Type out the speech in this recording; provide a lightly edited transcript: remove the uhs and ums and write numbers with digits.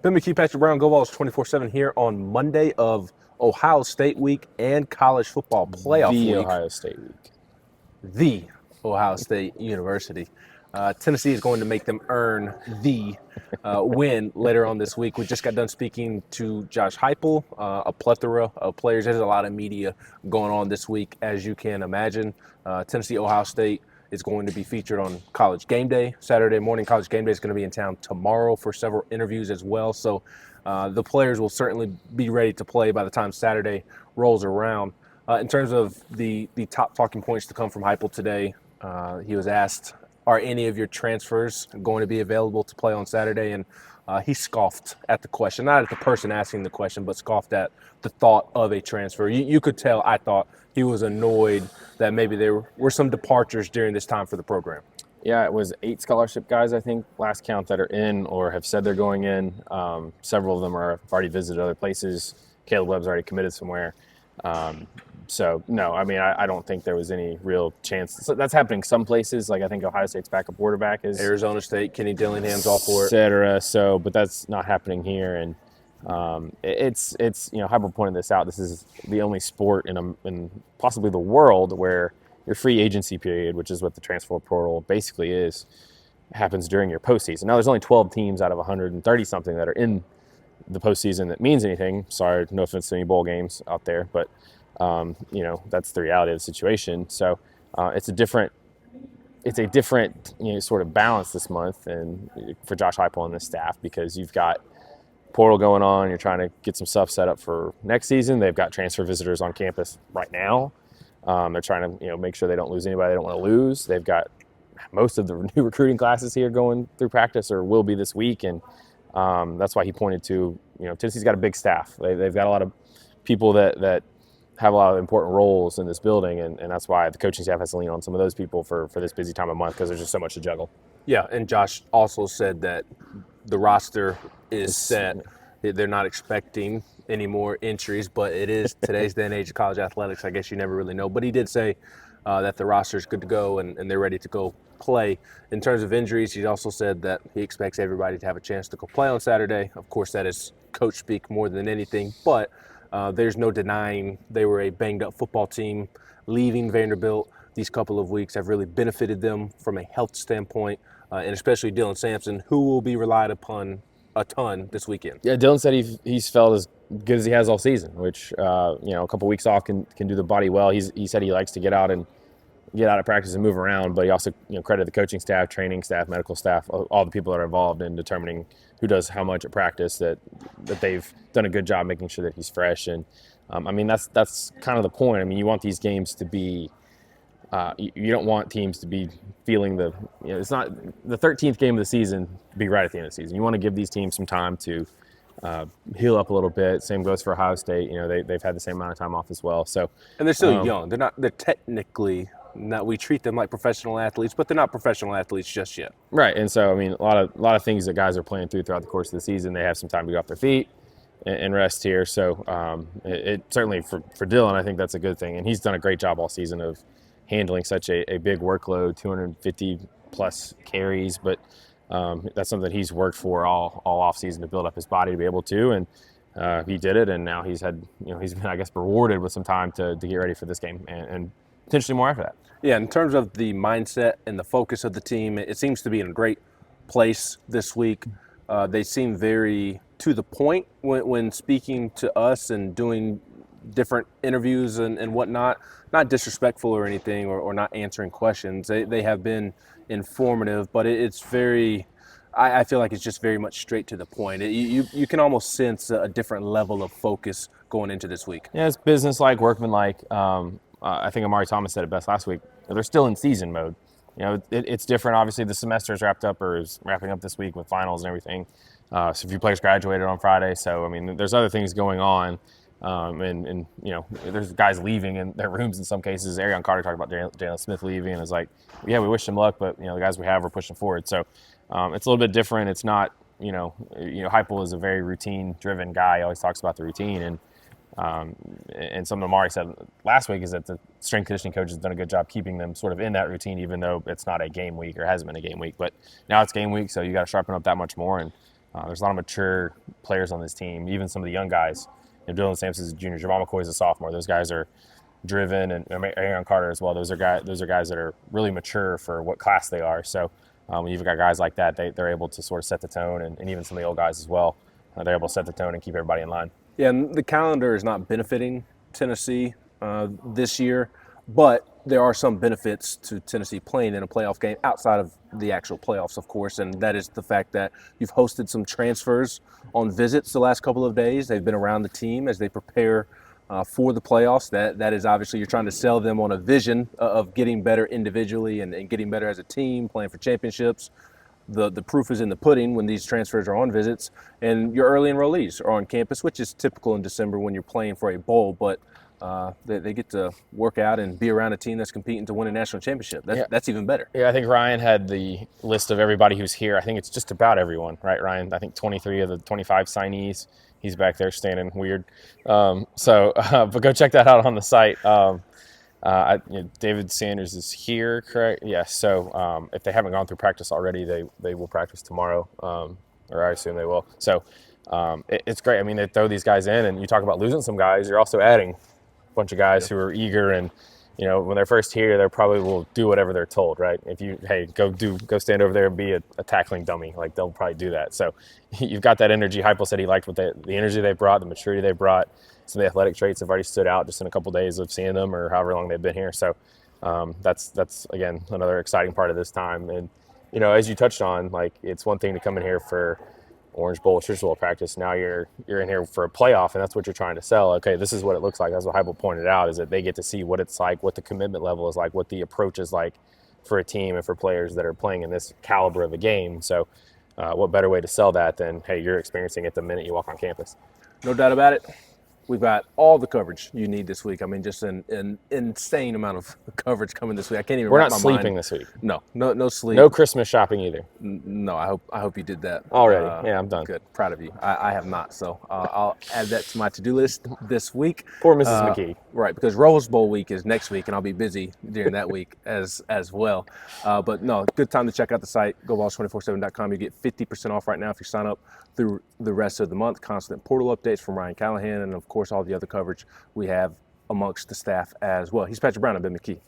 Ben McKee, Patrick Brown, Go Vols 24/7 here on Monday of Ohio State Week and College Football Playoff The Week. Ohio State Week. The Ohio State University. Tennessee is going to make them earn the win later on this week. We just got done speaking to Josh Heupel, a plethora of players. There's a lot of media going on this week, as you can imagine. Tennessee, Ohio State is going to be featured on College Game Day Saturday morning. College Game Day is going to be in town tomorrow for several interviews as well. So the players will certainly be ready to play by the time Saturday rolls around. In terms of the top talking points to come from Heupel today, he was asked, are any of your transfers going to be available to play on Saturday? And he scoffed at the question, not at the person asking the question, but scoffed at the thought of a transfer. You could tell, I thought, he was annoyed that maybe there were some departures during this time for the program. Yeah, it was 8 scholarship guys, I think, last count, that are in or have said they're going in. Several of them have already visited other places. Caleb Webb's already committed somewhere. So, no, I mean, I don't think there was any real chance. So that's happening some plays. Like, I think Ohio State's backup quarterback is Arizona State, Kenny Dillingham's all for it. Et cetera. So, but that's not happening here. And it's Heupel pointed this out. This is the only sport in possibly the world where your free agency period, which is what the transfer portal basically is, happens during your postseason. Now, there's only 12 teams out of 130-something that are in the postseason that means anything. Sorry, no offense to any bowl games out there, but that's the reality of the situation. So it's a different sort of balance this month, and for Josh Heupel and his staff, because you've got portal going on. You're trying to get some stuff set up for next season. They've got transfer visitors on campus right now. They're trying to make sure they don't lose anybody they don't want to lose. They've got most of the new recruiting classes here going through practice, or will be this week, and that's why he pointed to Tennessee's got a big staff. They've got a lot of people that have a lot of important roles in this building, and that's why the coaching staff has to lean on some of those people for this busy time of month, because there's just so much to juggle. Yeah, and Josh also said that the roster is set. They're not expecting any more entries, but it is today's day and age of college athletics. I guess you never really know. But he did say that the roster is good to go and they're ready to go play. In terms of injuries, he also said that he expects everybody to have a chance to go play on Saturday. Of course, that is coach speak more than anything, but there's no denying they were a banged-up football team. Leaving Vanderbilt these couple of weeks have really benefited them from a health standpoint, and especially Dylan Sampson, who will be relied upon a ton this weekend. Yeah, Dylan said he's felt as good as he has all season, which a couple weeks off can do the body well. He said he likes to get out of practice and move around, but he also credited the coaching staff, training staff, medical staff, all the people that are involved in determining who does how much at practice, that they've done a good job making sure that he's fresh. And that's kind of the point. I mean, you want these games to be you don't want teams to be feeling it's not the 13th game of the season to be right at the end of the season. You want to give these teams some time to heal up a little bit. Same goes for Ohio State. They've had the same amount of time off as well. So, and they're still young. They're technically not. We treat them like professional athletes, but they're not professional athletes just yet. Right. And so, I mean, a lot of things that guys are playing throughout the course of the season. They have some time to get off their feet and rest here. So, it certainly for Dylan, I think that's a good thing. And he's done a great job all season of handling such a big workload, 250 plus carries, but that's something that he's worked for all off season to build up his body to be able to, and he did it, and now he's been, I guess, rewarded with some time to get ready for this game and potentially more after that. Yeah, in terms of the mindset and the focus of the team, it seems to be in a great place this week. They seem very to the point when speaking to us and doing different interviews and whatnot, not disrespectful or anything, or not answering questions. They have been informative, but it's very, I feel like it's just very much straight to the point. You can almost sense a different level of focus going into this week. Yeah, it's business-like, workman-like. I think Amari Thomas said it best last week. They're still in season mode. It's different. Obviously, the semester is wrapped up, or is wrapping up this week with finals and everything. So a few players graduated on Friday. So, I mean, there's other things going on. And there's guys leaving in their rooms in some cases. Arion Carter talked about Jalen Smith leaving, and it's like, yeah, we wish him luck, but the guys we have are pushing forward. So it's a little bit different. It's not Heupel is a very routine-driven guy. He always talks about the routine, and something Amari said last week is that the strength conditioning coach has done a good job keeping them sort of in that routine, even though it's not a game week or hasn't been a game week. But now it's game week, so you got to sharpen up that much more. And there's a lot of mature players on this team, even some of the young guys. Dylan Sampson's a junior, Javon McCoy is a sophomore. Those guys are driven, and Aaron Carter as well. Those are guys that are really mature for what class they are. So when you've got guys like that, they're able to sort of set the tone, and even some of the old guys as well. They're able to set the tone and keep everybody in line. Yeah, and the calendar is not benefiting Tennessee this year, but there are some benefits to Tennessee playing in a playoff game outside of the actual playoffs, of course, and that is the fact that you've hosted some transfers on visits the last couple of days. They've been around the team as they prepare for the playoffs. That is obviously, you're trying to sell them on a vision of getting better individually and getting better as a team, playing for championships. The proof is in the pudding when these transfers are on visits, and your early enrollees are on campus, which is typical in December when you're playing for a bowl, but they get to work out and be around a team that's competing to win a national championship. That's even better. Yeah, I think Ryan had the list of everybody who's here. I think it's just about everyone, right, Ryan? I think 23 of the 25 signees. He's back there standing weird. But go check that out on the site. David Sanders is here, correct? Yes. So if they haven't gone through practice already, they will practice tomorrow, or I assume they will. So it's great. I mean, they throw these guys in, and you talk about losing some guys. You're also adding a bunch of guys who are eager, and when they're first here, they probably will do whatever they're told, right? If go stand over there and be a tackling dummy, like they'll probably do that. So you've got that energy. Heupel said he liked the energy they brought, the maturity they brought. Some of the athletic traits have already stood out just in a couple of days of seeing them, or however long they've been here. So that's again another exciting part of this time. And as you touched on, like, it's one thing to come in here for Orange Bowl, Sugar Bowl practice. Now you're in here for a playoff, and that's what you're trying to sell. Okay, this is what it looks like. That's what Heupel pointed out, is that they get to see what it's like, what the commitment level is like, what the approach is like for a team and for players that are playing in this caliber of a game. So what better way to sell that than, hey, you're experiencing it the minute you walk on campus. No doubt about it. We've got all the coverage you need this week. I mean, just an insane amount of coverage coming this week. I can't even. We're not sleeping this week. No sleep. No Christmas shopping either. No, I hope you did that already. Yeah, I'm done. Good, proud of you. I have not, so I'll add that to my to-do list this week. Poor Mrs. McKee. Right, because Rose Bowl week is next week, and I'll be busy during that week as well. But no, good time to check out the site. GoVols247.com. You get 50% off right now if you sign up through the rest of the month. Constant portal updates from Ryan Callahan, and of course all the other coverage we have amongst the staff as well. He's Patrick Brown. I've been McKee.